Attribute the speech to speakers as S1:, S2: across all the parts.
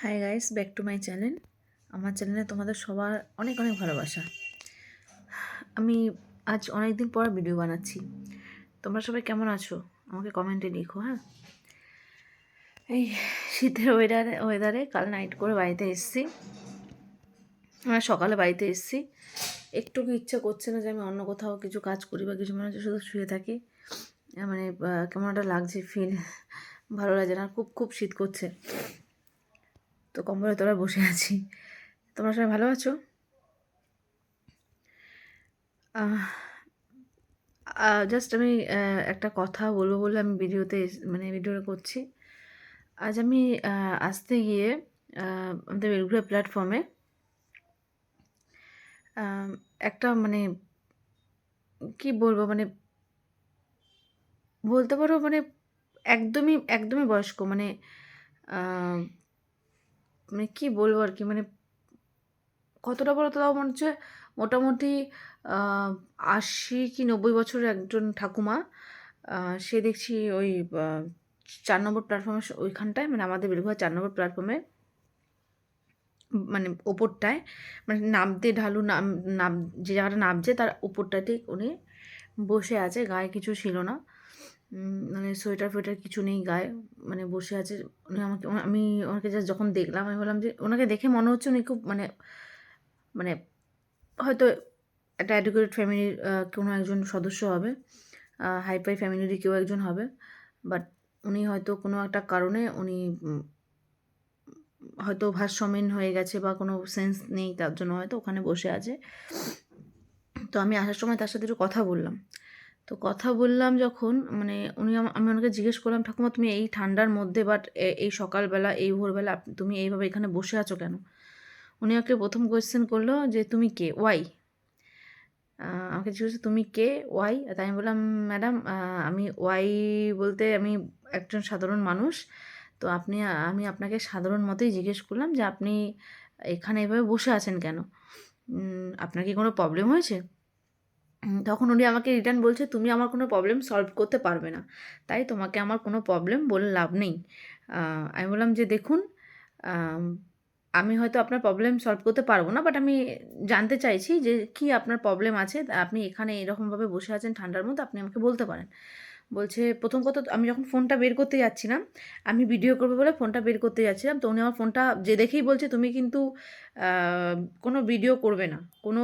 S1: Hi guys, back to my channel. আমার চ্যানেলে তোমাদের সবার অনেক অনেক ভালোবাসা। আমি আজ অনেক দিন পর ভিডিও বানাচ্ছি। তোমরা সবাই কেমন আছো আমাকে কমেন্টে লিখো। হ্যাঁ, এই শীতের ওয়েদারে কাল নাইট করে বাড়িতে এসেছি, মানে সকালে বাড়িতে এসেছি। একটু ইচ্ছা করছে না যে আমি অন্য কোথাও কিছু কাজ করি বা কিছু, মনে হচ্ছে শুধু শুয়ে থাকি। মানে কেমন একটা লাগছে, ফিল ভালো লাগে না, খুব খুব শীত করছে। তো কম্বলের তলায় বসে আছি। তোমরা সবাই ভালো আছো? জাস্ট আমি একটা কথা বলবো বলে আমি মানে ভিডিওটা করছি। আজ আমি আসতে গিয়ে আমাদের বেলঘড়িয়া প্ল্যাটফর্মে একটা মানে কি বলবো, মানে বলতে পারো মানে একদমই একদমই বয়স্ক, মানে আহ, মানে কি বলবো আর কি, মানে কতটা বড় তাও মনে হচ্ছে মোটামুটি 80 কি 90 বছরের একজন ঠাকুমা। সে দেখছি ওই 4 নম্বর প্ল্যাটফর্মের ওইখানটায়, মানে আমাদের বেলঘড়িয়া 4 নম্বর প্ল্যাটফর্মে, মানে ওপরটায়, মানে নামতে ঢালু নাম যে জায়গাটা নামছে তার উপরটা ঠিক উনি বসে আছে। গায়ে কিছু ছিল না, মানে সোয়েটার ফোয়েটার কিছু নেই গায়ে, মানে বসে আছে। উনি আমি ওনাকে জাস্ট যখন দেখলাম, আমি বললাম যে ওনাকে দেখে মনে হচ্ছে উনি খুব মানে মানে হয়তো একটা এডুকেটেড ফ্যামিলির কোনো একজন সদস্য হবে, হাইফাই ফ্যামিলিরই কেউ একজন হবে। বাট উনি হয়তো কোনো একটা কারণে উনি হয়তো ভারসাম্যহীন হয়ে গেছে বা কোনো সেন্স নেই, তার জন্য হয়তো ওখানে বসে আছে। তো আমি আসার সময় তার সাথে একটু কথা বললাম। তো কথা বললাম যখন, মানে আমি ওনাকে জিজ্ঞেস করলাম, ঠাকুমা তুমি এই ঠান্ডার মধ্যে বাট এই সকালবেলা এই ভোরবেলা তুমি এইভাবে এখানে বসে আছো কেন? উনি আমাকে প্রথম কোয়েশ্চেন করলো যে তুমি কে, ওয়াই। আমাকে জিজ্ঞেস করছে তুমি কে, ওয়াই। তাই আমি বললাম ম্যাডাম, আমি ওয়াই বলতে আমি একজন সাধারণ মানুষ। তো আমি আপনাকে সাধারণ মতেই জিজ্ঞেস করলাম যে আপনি এখানে এভাবে বসে আছেন কেন? আপনার কি কোনো প্রবলেম হয়েছে? তখন উনি আমাকে রিটার্ন বলছে তুমি আমার কোনো প্রবলেম সলভ করতে পারবে না, তাই তোমাকে আমার কোনো প্রবলেম বলে লাভ নেই। আমি বললাম যে দেখুন, আম, আমি হয়তো আপনার প্রবলেম সলভ করতে পারবো না, বাট আমি জানতে চাইছি যে কি আপনার প্রবলেম আছে, আপনি এখানে এরকমভাবে বসে আছেন ঠান্ডার মধ্যে, আপনি আমাকে বলতে পারেন। বলছে প্রথম কথা, আমি যখন ফোনটা বের করতে যাচ্ছিলাম, আমি ভিডিও করবো বলে ফোনটা বের করতে যাচ্ছিলাম, তো উনি আমার ফোনটা যে দেখেই বলছে তুমি কিন্তু কোনো ভিডিও করবে না, কোনো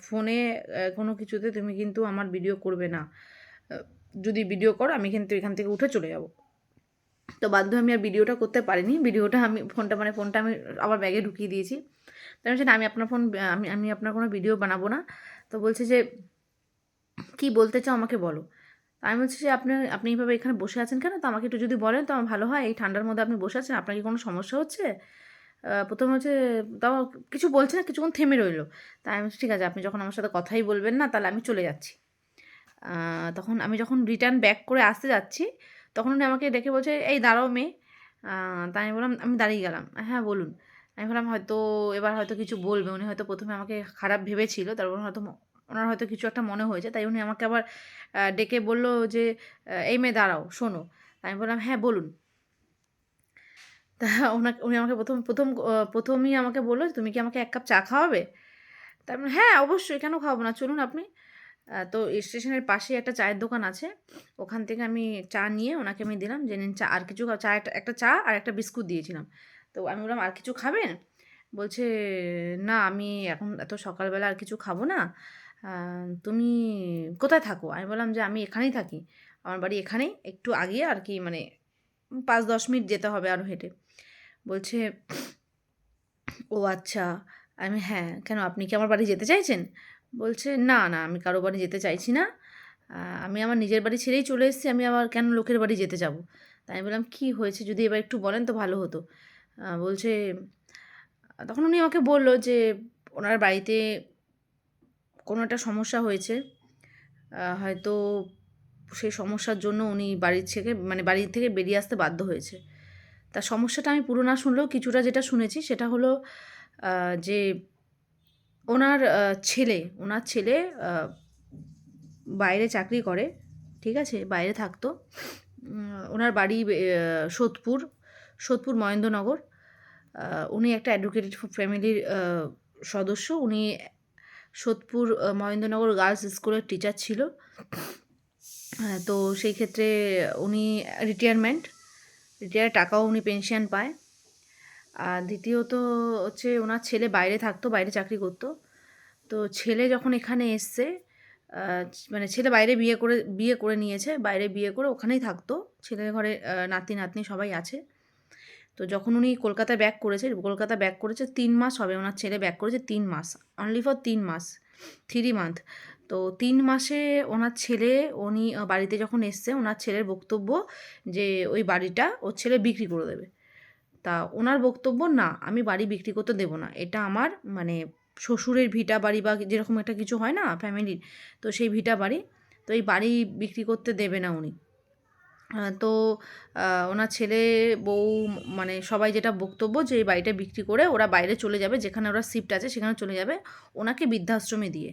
S1: ফোনে কোনো কিছুতে তুমি কিন্তু আমার ভিডিও করবে না। আহ, যদি ভিডিও করো আমি কিন্তু এখান থেকে উঠে চলে যাব। তো বাধ্য হয়ে আমি আর ভিডিওটা করতে পারিনি। ভিডিওটা আমি ফোনটা আমি আবার ব্যাগে ঢুকিয়ে দিয়েছি। তাই বলছে না, আমি আপনার ফোন আমি আমি আপনার কোনো ভিডিও বানাবো না। তো বলছে যে কি বলতে চাও আমাকে বলো। তো আমি বলছি যে আপনি এইভাবে এখানে বসে আছেন কেন, তো আমাকে একটু যদি বলেন তো আমার ভালো হয়। এই ঠান্ডার মধ্যে আপনি বসে আছেন, আপনার কি কোনো সমস্যা হচ্ছে? প্রথমে হচ্ছে, তাও কিছু বলছে না, কিছুক্ষণ থেমে রইলো। তাই আমি বলছি ঠিক আছে, আপনি যখন আমার সাথে কথাই বলবেন না তাহলে আমি চলে যাচ্ছি। তখন আমি যখন রিটার্ন ব্যাক করে আসতে যাচ্ছি, তখন উনি আমাকে ডেকে বলছে এই দাঁড়াও মেয়ে। তাই আমি বললাম, আমি দাঁড়িয়ে গেলাম, হ্যাঁ বলুন। আমি ভাবলাম হয়তো এবার হয়তো কিছু বলবে, উনি হয়তো প্রথমে আমাকে খারাপ ভেবেছিল, তারপর হয়তো ওনার হয়তো কিছু একটা মনে হয়েছে, তাই উনি আমাকে আবার ডেকে বলল যে এই মেয়ে দাঁড়াও শোনো। আমি বললাম হ্যাঁ বলুন। তা উনি আমাকে প্রথমেই আমাকে বললো তুমি কি আমাকে 1 কাপ চা খাওয়াবে? তার মানে হ্যাঁ অবশ্যই, কেন খাওয়াবো না, চলুন আপনি। তো স্টেশনের পাশেই একটা চায়ের দোকান আছে, ওখান থেকে আমি চা নিয়ে ওনাকে আমি দিলাম যে নিন চা, আর কিছু চা, একটা চা আর একটা বিস্কুট দিয়েছিলাম। তো আমি বললাম আর কিছু খাবেন? বলছে না, আমি এখন এত সকালবেলা আর কিছু খাবো না। তুমি কোথায় থাকো? আমি বললাম যে আমি এখানেই থাকি, আমার বাড়ি এখানেই, একটু আগিয়ে আর কি, মানে 5-10 মিনিট যেতে হবে আরও হেঁটে। বলছে ও আচ্ছা। আমি হ্যাঁ, কেন আপনি কি আমার বাড়ি যেতে চাইছেন? বলছে না না, আমি কারো বাড়ি যেতে চাইছি না। আমি আমার নিজের বাড়ি ছেড়েই চলে এসেছি, আমি আবার কেন লোকের বাড়ি যেতে যাব? তাই আমি বললাম কী হয়েছে যদি এবার একটু বলেন তো ভালো হতো। বলছে, তখন উনি আমাকে বলল যে ওনার বাড়িতে কোনো একটা সমস্যা হয়েছে, হয়তো সেই সমস্যার জন্য উনি বাড়ি থেকে বেরিয়ে আসতে বাধ্য হয়েছে। তার সমস্যাটা আমি পুরো না শুনলেও কিছুটা যেটা শুনেছি সেটা হলো যে ওনার ছেলে বাইরে চাকরি করে, ঠিক আছে? বাইরে থাকতো। ওনার বাড়ি সোদপুর মহেন্দ্রনগর। উনি একটা এডুকেটেড ফ্যামিলির সদস্য। উনি সোদপুর মহেন্দ্রনগর গার্লস স্কুলের টিচার ছিল। তো সেই ক্ষেত্রে উনি রিটায়ার টাকাও উনি পেনশন পায়। আর দ্বিতীয়ত হচ্ছে ওনার ছেলে বাইরে থাকতো, বাইরে চাকরি করতো। তো ছেলে যখন এখানে এসছে, মানে ছেলে বাইরে বিয়ে করে নিয়েছে, বাইরে বিয়ে করে ওখানেই থাকতো। ছেলের ঘরে নাতি নাতনি সবাই আছে। তো যখন উনি কলকাতা ব্যাক করেছে 3 মাস হবে, ওনার ছেলে ব্যাক করেছে 3 মাস, অনলি ফর 3 মাস, 3 মান্থ। তো 3 মাসে ওনার ছেলে, উনি বাড়িতে যখন এসছে, ওনার ছেলের বক্তব্য যে ওই বাড়িটা ওর ছেলে বিক্রি করে দেবে। তা ওনার বক্তব্য, না, আমি বাড়ি বিক্রি করতে দেবো না, এটা আমার মানে শ্বশুরের ভিটা বাড়ি বা যেরকম একটা কিছু হয় না ফ্যামিলির, তো সেই ভিটা বাড়ি, তো এই বাড়ি বিক্রি করতে দেবে না উনি। তো ওনার ছেলে বউ মানে সবাই যেটা বক্তব্য যে এই বাড়িটা বিক্রি করে ওরা বাইরে চলে যাবে, যেখানে ওরা শিফট আছে সেখানে চলে যাবে, ওনাকে বৃদ্ধাশ্রমে দিয়ে।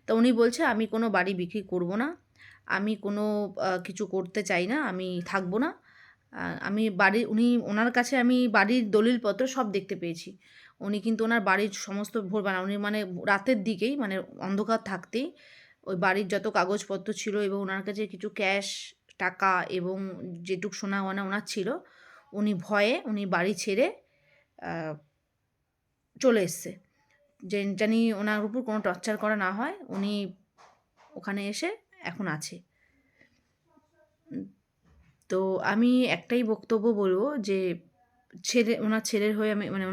S1: তো উনি বলছে আমি কোনো বাড়ি বিক্রি করব না, আমি কোনো কিছু করতে চাই না, আমি থাকবো না। আমি ওনার কাছে আমি বাড়ির দলিলপত্র সব দেখতে পেয়েছি। উনি কিন্তু ওনার বাড়ির সমস্ত ভোরবেলা, উনি মানে রাতের দিকেই, মানে অন্ধকার থাকতেই ওই বাড়ির যত কাগজপত্র ছিল এবং ওনার কাছে কিছু ক্যাশ টাকা এবং যেটুক সোনা গয়না ওনার ছিল, উনি বাড়ি ছেড়ে চলে এসছে, যে জানি ওনার উপর কোনো টর্চার করা না হয়। উনি ওখানে এসে এখন আছে। তো আমি একটাই বক্তব্য বলবো যে ওনার ছেলের হয়ে আমি মানে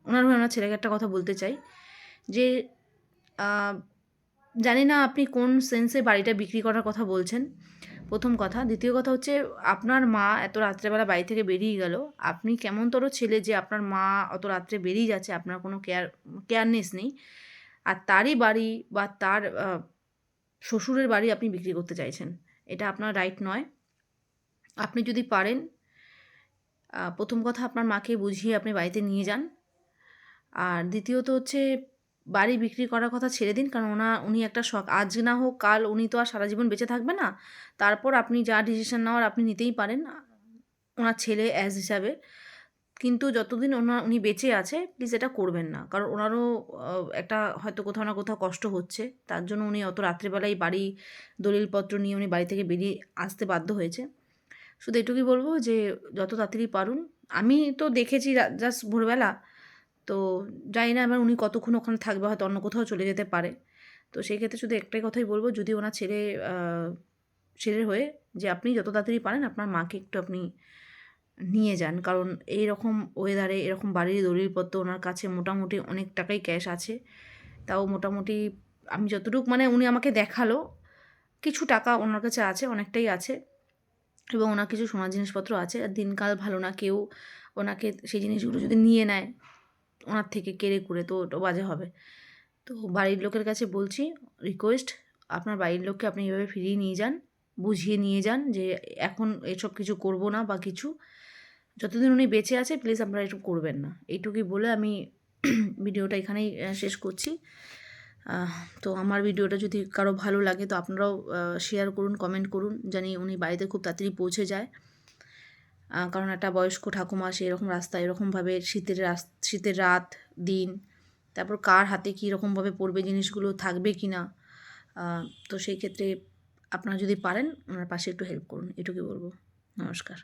S1: ওনার হয়ে ওনার ছেলেকে একটা কথা বলতে চাই যে জানি না আপনি কোন সেন্সে বাড়িটা বিক্রি করার কথা বলছেন, প্রথম কথা। দ্বিতীয় কথা হচ্ছে, আপনার মা এত রাত্রেবেলা বাড়ি থেকে বেরিয়ে গেল, আপনি কেমনতর ছেলে যে আপনার মা অত রাত্রে বেরিয়ে যাচ্ছে, আপনার কোনো কেয়ারনেস নেই, আর তারই বাড়ি বা তার শ্বশুরের বাড়ি আপনি বিক্রি করতে চাইছেন, এটা আপনার রাইট নয়। আপনি যদি পারেন, প্রথম কথা আপনার মাকে বুঝিয়ে আপনি বাড়িতে নিয়ে যান। আর দ্বিতীয়ত হচ্ছে, বাড়ি বিক্রি করার কথা ছেড়ে দিন, কারণ উনি একটা শখ, আজ না হোক কাল উনি তো আর সারা জীবন বেঁচে থাকবে না। তারপর আপনি যা ডিসিশন নেওয়ার আপনি নিতেই পারেন ওনার ছেলে হিসাবে। কিন্তু যতদিন উনি বেঁচে আছে প্লিজ এটা করবেন না, কারণ ওনারও একটা হয়তো কোথাও না কোথাও কষ্ট হচ্ছে, তার জন্য উনি অত রাত্রেবেলায় বাড়ি দলিলপত্র নিয়ে উনি বাড়ি থেকে বেরিয়ে আসতে বাধ্য হয়েছে। শুধু এটুকুই বলবো যে যত তাড়াতাড়ি পারুন, আমি তো দেখেছি জাস্ট ভোরবেলা, তো জানি না এবার উনি কতক্ষণ ওখানে থাকবে, হয়তো অন্য কোথাও চলে যেতে পারে। তো সেই ক্ষেত্রে শুধু একটাই কথাই বলবো, যদি ওনার ছেলের হয়ে, যে আপনি যত তাড়াতাড়ি পারেন আপনার মাকে একটু আপনি নিয়ে যান, কারণ এই রকম ওয়েদারে এরকম বাড়ির দলিলপত্র ওনার কাছে মোটামুটি অনেক টাকাই ক্যাশ আছে। তাও মোটামুটি আমি যতটুকু মানে উনি আমাকে দেখালো, কিছু টাকা ওনার কাছে আছে, অনেকটাই আছে, এবং ওনার কিছু সোনার জিনিসপত্র আছে। আর দিনকাল ভালো না, কেউ ওনাকে সেই জিনিসগুলো যদি নিয়ে নেয় ওনার থেকে কেড়ে কুড়ে, তো ওটা বাজে হবে। তো বাড়ির লোকের কাছে বলছি, রিকোয়েস্ট, আপনার বাড়ির লোককে আপনি এভাবে ফিরিয়ে নিয়ে যান, বুঝিয়ে নিয়ে যান যে এখন এসব কিছু করব না বা কিছু, যতদিন উনি বেঁচে আছে প্লিজ আপনারা এসব করবেন না। এইটুকুই বলে আমি ভিডিওটা এখানেই শেষ করছি। তো আমার ভিডিওটা যদি কারো ভালো লাগে তো আপনারাও শেয়ার করুন, কমেন্ট করুন, জানি উনি বাড়িতে খুব তাড়াতাড়ি পৌঁছে যায়। কারণ একটা বয়স্ক ঠাকুমা সে এরকম রাস্তায় এরকমভাবে শীতের রাত দিন, তারপর কার হাতে কী রকমভাবে পড়বে, জিনিসগুলো থাকবে কি না, তো সেই ক্ষেত্রে আপনারা যদি পারেন ওনার পাশে একটু হেল্প করুন, এটুকুই বলবো। নমস্কার।